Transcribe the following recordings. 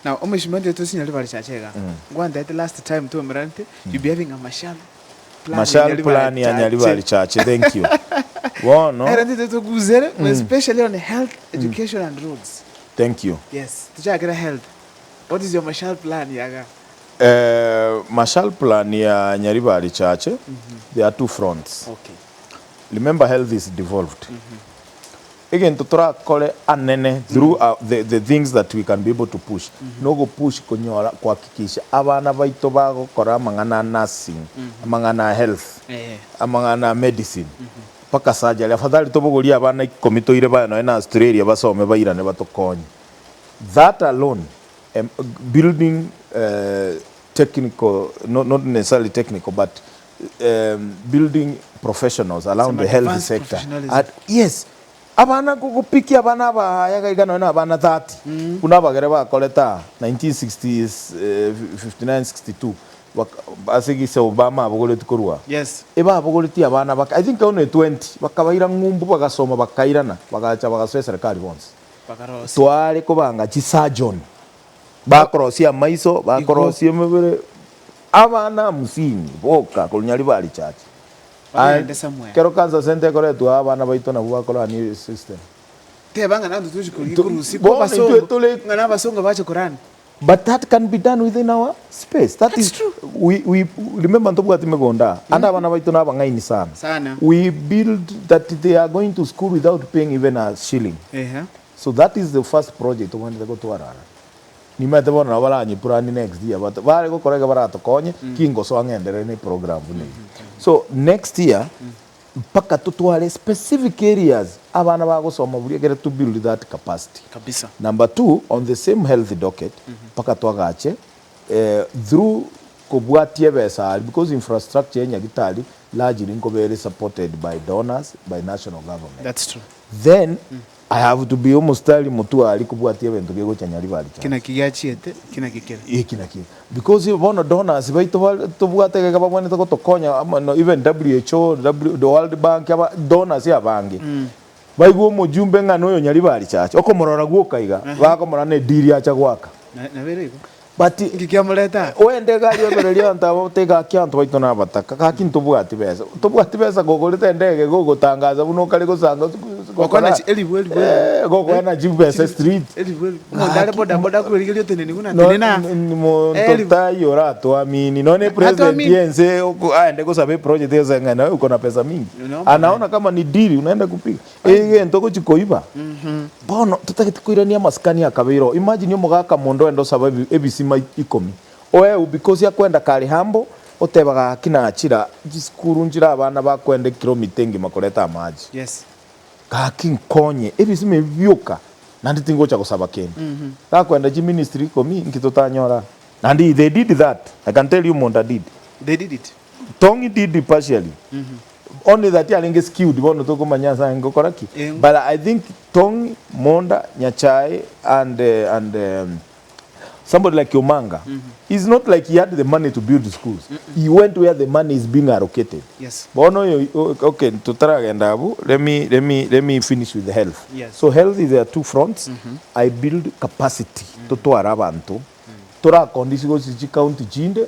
Now, omishimandi to sinya liva chachega. Gwanda the last time to Mirante, you be having a marshal plan ya Nyaliva chache. Thank you. Wow, no. To guzere, especially on health, education and roads. Thank you. Yes. To check health. What is your marshal plan, Yaga? Marshal plan ya Nyaliva chache. There are two fronts. Okay. Remember, health is devolved. Again, to try kole anene through the things that we can be able to push. No go push konyola kwa kikisha. Abana baito bago kora mangana nursing, mangana health, mangana medicine. Paka surgery. Afadhali tobogolia abana komito ire ba no na Australia basome baira ne batokonye. That alone, building technical, not necessarily technical, but building professionals around the health sector. Yes. Abana kukupiki abana ba yaga igano na abana 30. Kuna bagere ba koleta 1960s 59 62 asigi se Obama abogole tukurwa. Yes. Eba abogole ti abana baka I think only 20 bakabaira ngumbu bagasoma bakairana bagacha bagaswe serikali bonse. Bakarosi. Twale kubanga chi surgeon. Bakorosia maiso bakorosia mebere abana musini boka kulunyali bali chache. Kero kanza sente kore tu abana baito na buwa kola ni system. Te banga nandu tuji kurusi ko basongo ngana basongo bache Quran. But that can be done within our space. That's is true. We remember ntobu ati megonda. Anda abana baito na banga ini sana. We build that they are going to school without paying even a shilling. So that is the first project when they go to Arara. Ni mete bona wala anyi purani next year but vale go korega barato konye kingo so angendere ni program ni. So next year mpaka tutwale specific areas abana bagosoma buri get to build that capacity. Kabisa. Number 2 on the same health docket mpaka twagache through kubwatie besa because infrastructure nya gitali largely nkobere supported by donors by national government. That's true. Then I have to be almost telling mutu ali kubwatia bintu byo cyanyali bali cyane. Kina kigachiete, kina kikera. Kina. Because you want donors baito to bwatega kababone to tokonya even WHO, the World Bank aba donors ya bangi. Baigwo mujumbe ngano yo nyali bali chache. Okomorora gwokaiga, bakomora ne diri acha gwaka. Na berego. But ngikiamuleta wende gali oberelia ntabo tega kyanto baito na bataka kakinto bwati besa. To bwati besa gogolete ndege gogotangaza buno kale gosanga Wakona elibu gogo na jibesa street elibu ndale boda kuligelio teneni kuna tenena mo tota yora to amini none president yense aende ko sabe project yezanga na uko na pesa mingi anaona kama ni deal unaenda kupiga ntoko chikoiba bono tutakitukuirania maskani akabiro imagine umugaka mondo endo sababu ebisima ikomi oe because ya kwenda kali hambo otebaga kinachira jiskuru njira abana bakwende kilomita ngi makoleta amaji. Yes. Kakin konye ebisime byuka nandi tingo cha kusaba keni kwenda ji ministry komi nkitotanyora and they did that. I can tell you Monda did. They did it. Tongi did it partially. Only that yalinge skewed bono to kumanyasa ngokoraki but I think Tongi, Monda, Nyachai and somebody like Yomanga, it's not like he had the money to build the schools. He went where the money is being allocated. Yes. Bono, okay, to Taragandabu, let me finish with the health. Yes. So health is there are two fronts. I build capacity to Arabanto. Tora conditions is county jinde.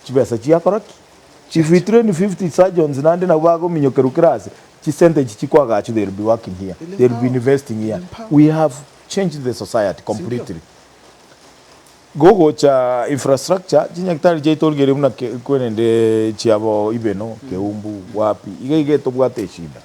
Chibesa chiakoraki. If we train 50 surgeons nande na wago minyokerukirase, percentage chikwagachi they'll be working here. They'll be investing here. We have changed the society completely. Gogo cha infrastructure jinyakitari jaitolgere muna kwenende chiabo ibeno keumbu wapi igege to bwate shida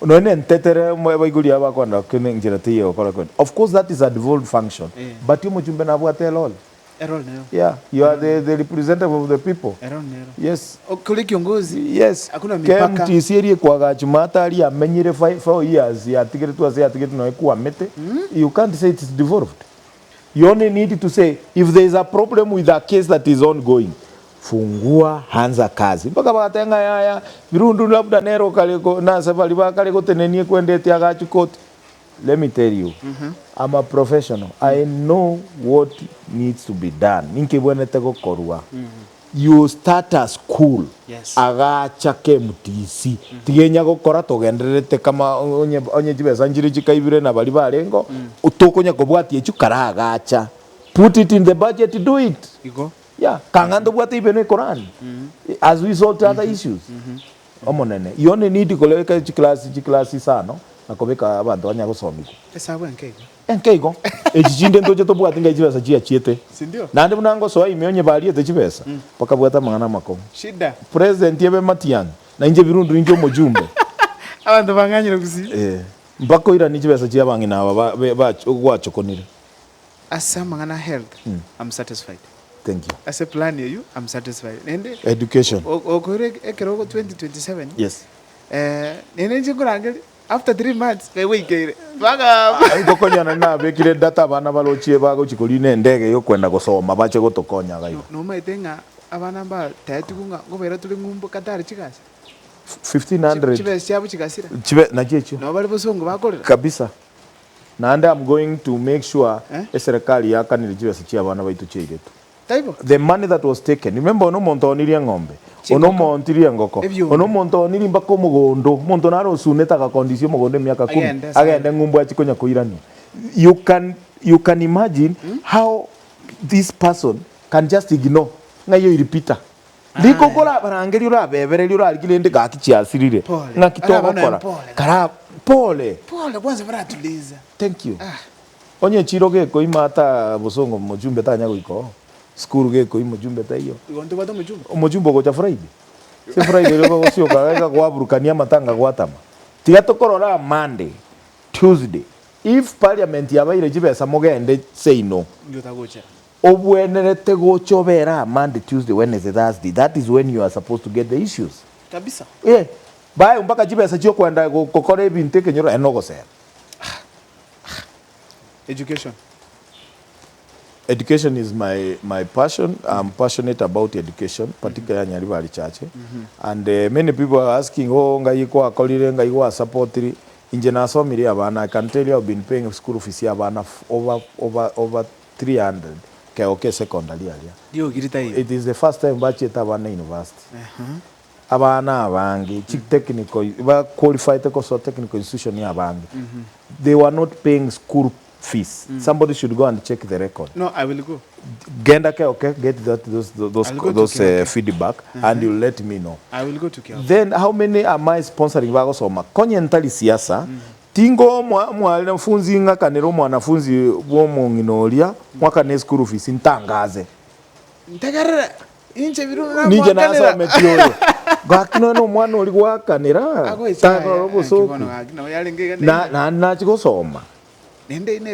none ntetere baiguli abakwanda kene njira tiyo kola kwenda. Of course that is a devolved function but you mujumbe na bwate lol erol nero. Yeah, you are the representative of the people. Erol nero. Yes. Okole kiongozi. Yes. Hakuna mipaka. Kemti serie kwa gachumata ali amenyire 5 years ya tigere tu ase ya tigere no ekuwa mete. You can't say it is devolved. You only need to say, if there is a problem with a case that is ongoing, fungua hanza kazi. Mpaka bakatenga yaya, virundu labda nero kaliko, na sabali bakaliko tenenie kwendeti agachukoti. Let me tell you, I'm a professional. I know what needs to be done. Ninke bwene tego korua. You start a school. Yes. Agacha KMTC. Tigenya gukora tugenderete kama onye jibesa njiri chikaibire na bali barengo. Utokonya kobwati echu karagacha. Put it in the budget, do it. Iko. Yeah, kangando bwate ibeno Quran. As we sort other issues. Omonene. You only need to koleka chiklasi sana nakobeka abantu banya gusomiko. Esa bwenkego. Enkego. Ejijinde ndoje to bwate ngajibesa chia chiete. Sindio? Nande munango so imyonye bali te chibesa. Paka bwata mangana makomo. Shida. President yebe Matiang'i. Na inje birundu injo mojumbe. Abantu banganyira kusi. Mbako ira ni chibesa chia bangi na ba chokonire. As mangana health, I'm satisfied. Thank you. As a plan you, I'm satisfied. Nende education. Okore ekero 2027. Yes. Nene njingurangeli after 3 months we wikere. Baga. Ngokonya na bekire data bana balochie bago chikoline ndege yo kwenda gusoma bache gotokonya gayo. No maitenga abana ba tayati kunga ngobera tuli ngumbu katari chikasi. 1500. Chibe siabu chikasira. Chibe na checho. No bali bosongo bakolera. Kabisa. And I'm going to make sure serikali yakanirijiwe sichia bana baitu cheiretu. The money that was taken, remember ono monto oniria ngombe, ono montiria ngoko, ono monto oniri mbako mugondo, monto naro suneta ka condition mugondo miaka 10 agende ngumbu achikonya kuirani. You can imagine how this person can just ignore ngayo iripita. Ndiko kola barangeri ura bebere ura algilende ga kichiasirire ngakitoka kola kara pole kwanza baratuliza. Thank you. Onye chiroge ko imata bosongo mojumbe tanya goiko school ge ko mojumbe tayo igonto bato mojumbo go cha Friday se Friday lego sio kaga kwa burukania matanga gwatama tiga tokorora Monday Tuesday if parliament yabaire jibesa mogende say no nyotagocha obwenerete gochobera Monday Tuesday Wednesday Thursday. That is when you are supposed to get the issues kabisa. Bae mpaka jibesa chio kwenda kokore ebinte kenyoro enogosera. Education is my passion. I'm passionate about education, particularly Nyaribari Chache. And many people are asking, ngai kwa kolire ngai wa supportiri inje na somiri abana. I can tell you I've been paying school fees abana over 300 ke secondary area. It is the first time bachi abana university. Abana abangi technical ba qualified technical institution ya abangi. They were not paying school fees. Somebody should go and check the record. No, I will go. Get those feedback and you let me know. I will go to Kenya. Then how many am I sponsoring bago soma? Konye ntali siasa. Tingo mwanafunzi ngakanero mwanafunzi bomo nginolia mwaka ne school fees ntangaze. Ntagarara inche biru na nije nasa metioyo. Gakino no mwana oli gwakanira. Tako so. Na chiko soma.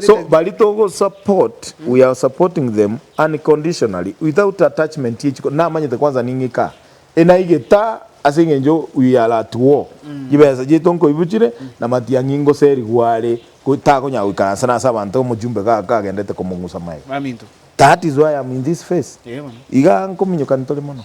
So balitogo support, we are supporting them unconditionally without attachment yichiko na manyete kwanza ningika enaigeta asengenjo we are at war yibeza jitonko ibuchire na Matiang'i ngo seri gware kutako nya wikansa na sabantu mujumbe kagendete komungusa mai. Maminto. That is why I'm in this phase. Iga nkominyo kanitole mono.